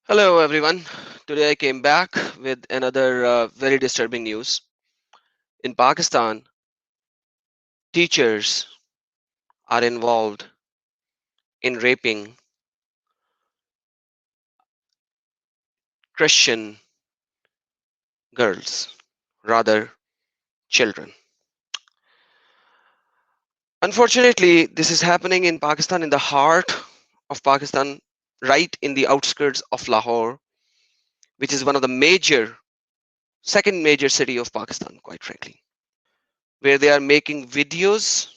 Hello everyone. Today I came back with another very disturbing news. In Pakistan, teachers are involved in raping Christian girls, rather children. Unfortunately, this is happening in Pakistan, in the heart of Pakistan, right in the outskirts of Lahore, which is one of the second major city of Pakistan, quite frankly, where they are making videos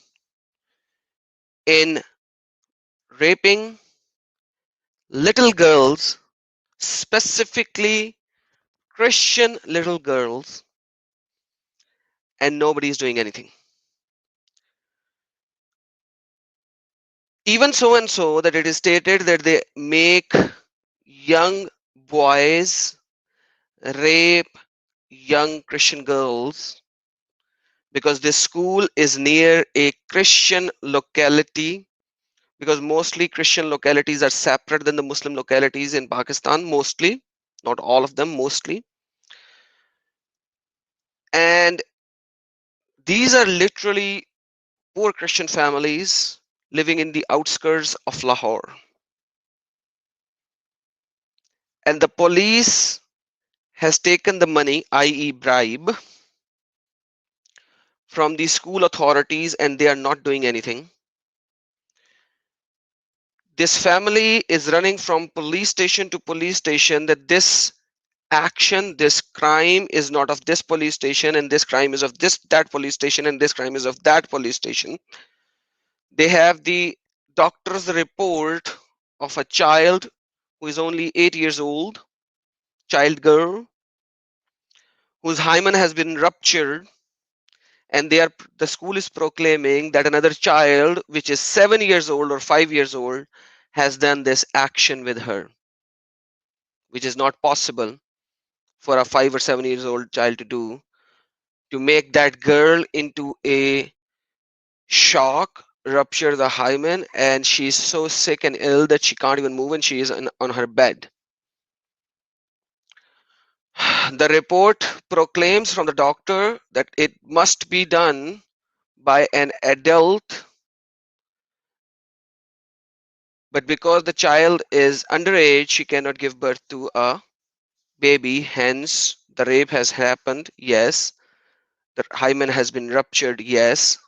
in raping little girls, specifically Christian little girls, and nobody is doing anything. Even so and so that it is stated that they make young boys rape young Christian girls because this school is near a Christian locality, because mostly Christian localities are separate than the Muslim localities in Pakistan, mostly, not all of them, mostly. And these are literally poor Christian families living in the outskirts of Lahore. And the police has taken the money, i.e. bribe, from the school authorities, and they are not doing anything. This family is running from police station to police station that this action, this crime is not of this police station, and this crime is of that police station, and this crime is of that police station. They have the doctor's report of a child who is only 8 years old, child girl, whose hymen has been ruptured, and the school is proclaiming that another child which is 7 years old or 5 years old has done this action with her, which is not possible for a 5 or 7 years old child to do, to make that girl into a shock, rupture the hymen, and she's so sick and ill that she can't even move, and she is on her bed. The report proclaims from the doctor that it must be done by an adult, but because the child is underage, she cannot give birth to a baby. Hence, the rape has happened, yes. The hymen has been ruptured, yes.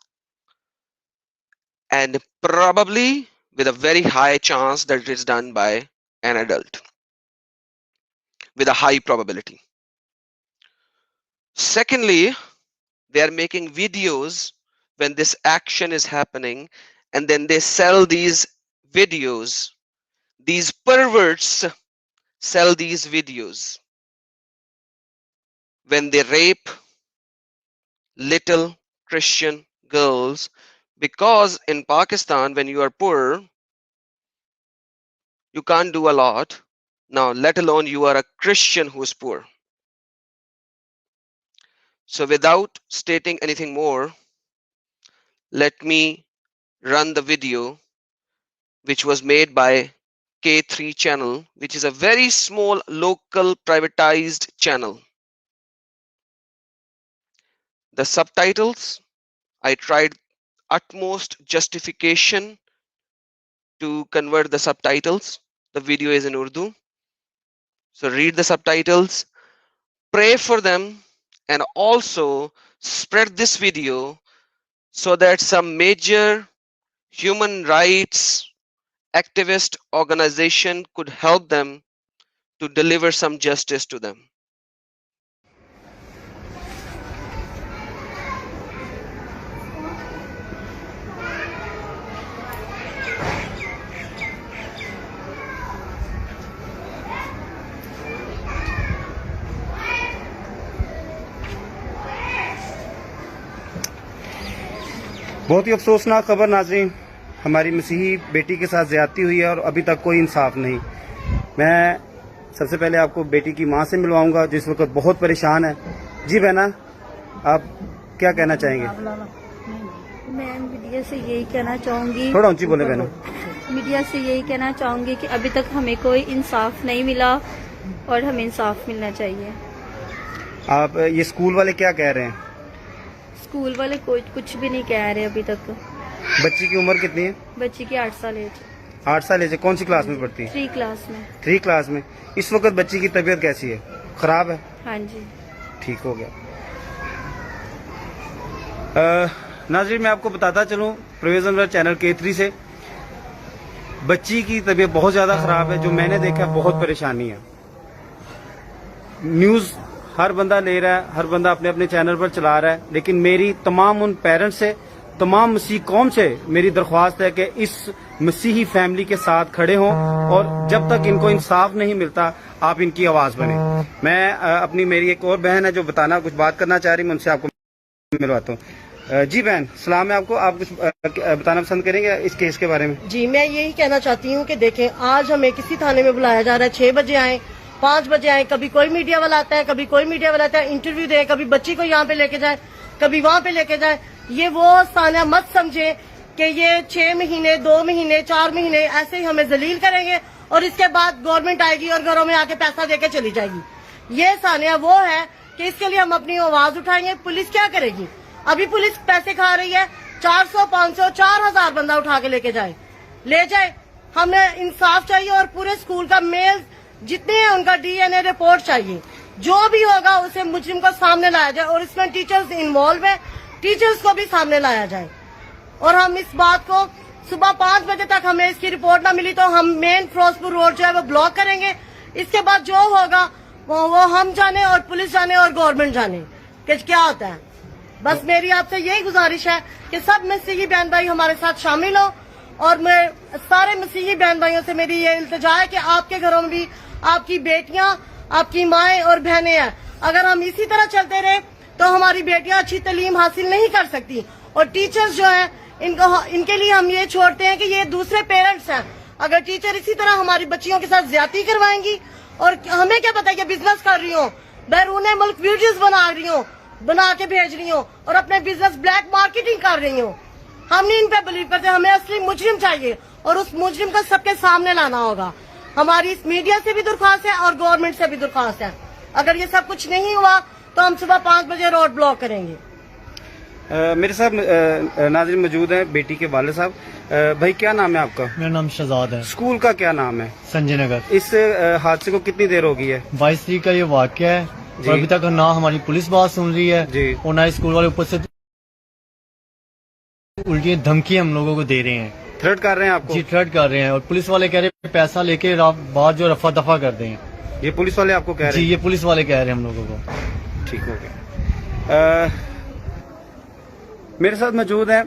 And probably with a very high chance that it is done by an adult, with a high probability. Secondly, they are making videos when this action is happening, and then they sell these videos. These perverts sell these videos when they rape little Christian girls, because in Pakistan, when you are poor, you can't do a lot. Now, let alone you are a Christian who is poor. So without stating anything more, let me run the video which was made by K3 channel, which is a very small local privatized channel. The subtitles, I tried utmost justification to convert the subtitles. The video is in Urdu. So read the subtitles, pray for them, and also spread this video so that some major human rights activist organization could help them to deliver some justice to them. बहुत ही अफसोसनाक खबर नाज़रीन, हमारी मसीही बेटी के साथ ज़्यादती हुई है और अभी तक कोई इंसाफ नहीं। मैं सबसे पहले आपको बेटी की मां से मिलवाऊंगा जो इस वक्त बहुत परेशान है। जी बहना, आप क्या कहना चाहेंगे? मैं मीडिया से यही कहना चाहूंगी, थोड़ा ऊंची बोले बहनों। मीडिया से यही कहना चाहूंगी कि अभी तक हमें कोई इंसाफ नहीं मिला और हमें इंसाफ मिलना चाहिए। आप ये स्कूल वाले क्या कह रहे हैं? स्कूल वाले कुछ भी नहीं कह रहे अभी तक। बच्ची की उम्र कितनी है? बच्ची की 8 साल एज, 8 साल एज है। कौन सी क्लास में पढ़ती है? 3 क्लास में। 3 क्लास में। इस वक्त बच्ची की तबीयत कैसी है? खराब है? हाँ जी। ठीक हो गया। नाज़रीन, मैं आपको बताता चलूं परवेज़ अनवर चैनल K3 से, बच्ची की तबीयत बहुत ज़्यादा ख़राब है। जो मैंने देखा बहुत परेशानी है। न्यूज़ हर बंदा ले रहा है, हर बंदा अपने अपने चैनल पर चला रहा है, लेकिन मेरी तमाम उन पेरेंट्स से, तमाम मसीह कौम से मेरी दरख्वास्त है कि इस मसीही फैमिली के साथ खड़े हों और जब तक इनको इंसाफ नहीं मिलता आप इनकी आवाज़ बने। मैं अपनी मेरी एक और बहन है जो कुछ बात करना चाह रही, मैं उनसे आपको मिलवाता हूँ। जी बहन, सलाम है आपको। आप कुछ बताना पसंद करेंगे इस केस के बारे में? जी, मैं यही कहना चाहती हूँ कि देखें, आज हमें किसी थाने में बुलाया जा रहा है, 6 बजे आए, 5 बजे आए, कभी कोई मीडिया वाला आता है, कभी कोई मीडिया वाला आता है, इंटरव्यू दे, कभी बच्ची को यहाँ पे लेके जाए, कभी वहाँ पे लेके जाए। ये वो सानिया मत समझे कि ये 6 महीने, 2 महीने, 4 महीने ऐसे ही हमें जलील करेंगे और इसके बाद गवर्नमेंट आएगी और घरों में आके पैसा देके चली जाएगी। ये सानिया वो है कि इसके लिए हम अपनी आवाज उठाएंगे। पुलिस क्या करेगी? अभी पुलिस पैसे खा रही है, 400, 500, 4000 बंदा उठा के लेके जाए, ले जाए। हमें इंसाफ चाहिए और पूरे स्कूल का मेल जितने हैं उनका DNA रिपोर्ट चाहिए। जो भी होगा उसे मुजरिम को सामने लाया जाए और इसमें टीचर्स इन्वॉल्व है, टीचर्स को भी सामने लाया जाए। और हम इस बात को सुबह 5 बजे तक हमें इसकी रिपोर्ट ना मिली तो हम मेन फिरोजपुर रोड जो है वो ब्लॉक करेंगे। इसके बाद जो होगा वो हम जाने और पुलिस जाने और गवर्नमेंट जाने कि क्या होता है। बस मेरी आपसे यही गुजारिश है कि सब मसीही बहन भाई हमारे साथ शामिल हो और मैं सारे मसीही बहन भाइयों से मेरी ये इल्तिजा है कि आपके घरों में भी आपकी बेटियां, आपकी माएं और बहनें हैं। अगर हम इसी तरह चलते रहे तो हमारी बेटियां अच्छी तालीम हासिल नहीं कर सकती। और टीचर्स जो है इनके लिए हम ये छोड़ते हैं कि ये दूसरे पेरेंट्स हैं। अगर टीचर इसी तरह हमारी बच्चियों के साथ ज्यादती करवाएंगी और हमें क्या पता कि बिजनेस कर रही हो, बैरून मुल्क वीडियोस बना रही हो, बना के भेज रही हो और अपने बिजनेस ब्लैक मार्केटिंग कर रही हो। हम नहीं इन पे बिलीव करते। हमें असली मुजरिम चाहिए और उस मुजरिम को सबके सामने लाना होगा। हमारी इस मीडिया से भी दरख्वास्त है और गवर्नमेंट से भी दरख्वास्त है। अगर ये सब कुछ नहीं हुआ तो हम सुबह 5 बजे रोड ब्लॉक करेंगे। मेरे साथ नाज़रीन मौजूद हैं बेटी के वाले साहब। भाई, क्या नाम है आपका? मेरा नाम शहजाद है। स्कूल का क्या नाम है? संजय नगर। इस हादसे को कितनी देर हो गई है? 22 तारीख का ये वाक़या है और अभी तक ना हमारी पुलिस बात सुन रही है जी। और ना स्कूल वाले ऊपर से उल्टी धमकी हम लोगों को दे रहे हैं, थ्रेट कर रहे हैं आपको? जी, थ्रेट कर रहे हैं और पुलिस वाले कह रहे हैं पैसा लेके बात जो रफा दफा कर दें। ये पुलिस वाले आपको कह रहे जी, हैं? ये पुलिस वाले कह रहे हैं हम लोगों को। ठीक हो गया। मेरे साथ मौजूद हैं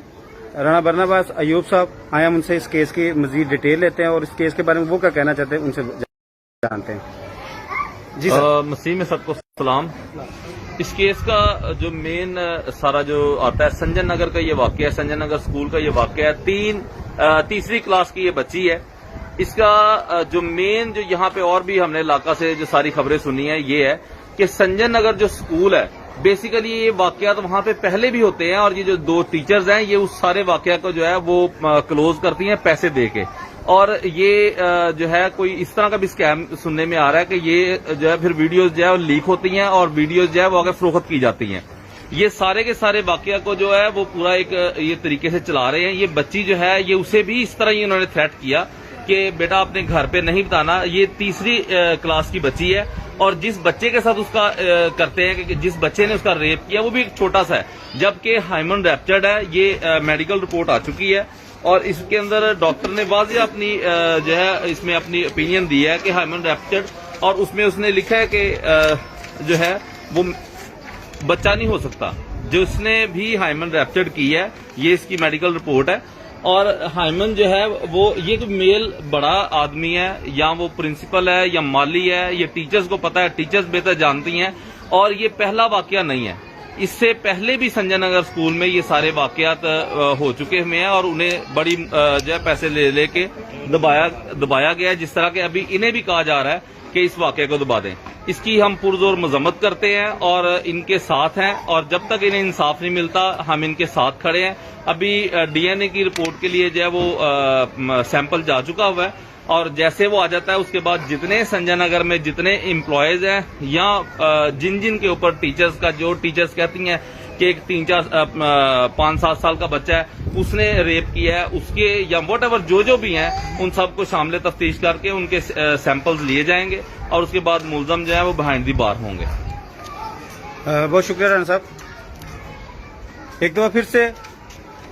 राणा बरनाबास अयूब साहब। आए हम उनसे इस केस की मजीद डिटेल लेते हैं और इस केस के बारे में वो क्या कहना चाहते हैं उनसे जानते हैं। जी सर। मसीह में सबको सलाम। इस केस का जो मेन सारा जो आता है, संजय नगर का ये वाकया है, संजय नगर स्कूल का ये वाकया है। तीसरी क्लास की ये बच्ची है। इसका जो मेन जो यहाँ पे और भी हमने इलाका से जो सारी खबरें सुनी है ये है कि संजय नगर जो स्कूल है, बेसिकली ये वाकयात वहां पे पहले भी होते हैं और ये जो 2 टीचर्स हैं ये उस सारे वाकया को जो है वो क्लोज करती हैं पैसे दे के। और ये जो है कोई इस तरह का भी स्कैम सुनने में आ रहा है कि ये जो है फिर वीडियोस जो है वो लीक होती हैं और वीडियोस जो है वो आगे फरोख्त की जाती हैं। ये सारे के सारे वाकया को जो है वो पूरा एक ये तरीके से चला रहे हैं। ये बच्ची जो है ये उसे भी इस तरह ही उन्होंने थ्रेट किया कि बेटा अपने घर पे नहीं बताना। ये तीसरी क्लास की बच्ची है और जिस बच्चे के साथ उसका करते हैं कि जिस बच्चे ने उसका रेप किया वो भी एक छोटा सा है, जबकि हाइमन रैप्चर्ड है। ये मेडिकल रिपोर्ट आ चुकी है और इसके अंदर डॉक्टर ने वाज़ेह अपनी जो है इसमें अपनी ओपिनियन दी है कि हाइमन रैप्चर्ड, और उसमें उसने लिखा है कि जो है वो बच्चा नहीं हो सकता। जो उसने भी हाइमन रैप्चर्ड की है ये इसकी मेडिकल रिपोर्ट है। और हाइमन जो है वो ये तो मेल बड़ा आदमी है, या वो प्रिंसिपल है या माली है, ये टीचर्स को पता है, टीचर्स बेहतर जानती हैं। और ये पहला वाकया नहीं है, इससे पहले भी संजय नगर स्कूल में ये सारे वाकयात हो चुके हुए हैं और उन्हें बड़ी जो है पैसे ले लेके दबाया गया है। जिस तरह के अभी इन्हें भी कहा जा रहा है कि इस वाकये को दबा दें। اس کی ہم پرزور مذمت کرتے ہیں اور ان کے ساتھ ہیں، اور جب تک انہیں انصاف نہیں ملتا ہم ان کے ساتھ کھڑے ہیں. ابھی ڈی این اے کی رپورٹ کے لیے جو ہے وہ سیمپل جا چکا ہوا ہے، اور جیسے وہ آ جاتا ہے اس کے بعد جتنے سنجے نگر میں جتنے امپلائیز ہیں یا جن کے اوپر ٹیچرز کا، جو ٹیچرز کہتی ہیں کہ ایک 5-7 سال کا بچہ ہے اس نے ریپ کیا ہے، اس کے یا واٹ ایور جو بھی ہیں ان سب کو شامل تفتیش کر کے ان کے سیمپلز لیے جائیں گے، اور اس کے بعد ملزم جو ہیں وہ بہائنڈ دی بار ہوں گے. بہت شکریہ رانا صاحب. ایک دفعہ پھر سے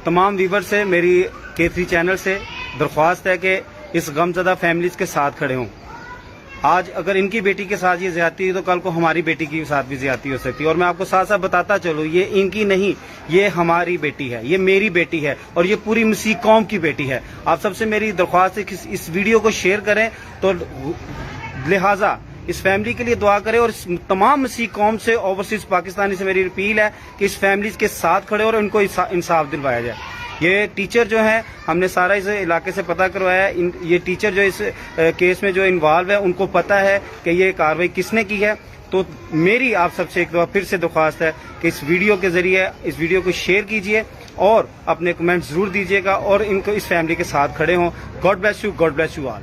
تمام ویور سے میری K3 چینل سے درخواست ہے کہ اس غمزدہ فیملیز کے ساتھ کھڑے ہوں. آج اگر ان کی بیٹی کے ساتھ یہ زیادتی ہوئی تو کل کو ہماری بیٹی کے ساتھ بھی زیادتی ہو سکتی ہے. اور میں آپ کو ساتھ ساتھ بتاتا چلوں، یہ ان کی نہیں، یہ ہماری بیٹی ہے، یہ میری بیٹی ہے، اور یہ پوری مسیح قوم کی بیٹی ہے. آپ سب سے میری درخواست ہے کہ اس ویڈیو کو شیئر کریں، تو لہٰذا اس فیملی کے لیے دعا کریں، اور اس تمام مسیح قوم سے، اوورسیز پاکستانی سے میری اپیل ہے کہ اس فیملیز کے ساتھ کھڑے اور ان کو انصاف دلوایا جائے. یہ ٹیچر جو ہیں، ہم نے سارا اس علاقے سے پتہ کروایا ہے، یہ ٹیچر جو اس کیس میں جو انوالو ہے ان کو پتہ ہے کہ یہ کارروائی کس نے کی ہے. تو میری آپ سب سے ایک دفعہ پھر سے درخواست ہے کہ اس ویڈیو کے ذریعے اس ویڈیو کو شیئر کیجئے اور اپنے کمنٹ ضرور دیجیے گا، اور ان کو اس فیملی کے ساتھ کھڑے ہوں. God bless you, God bless you all.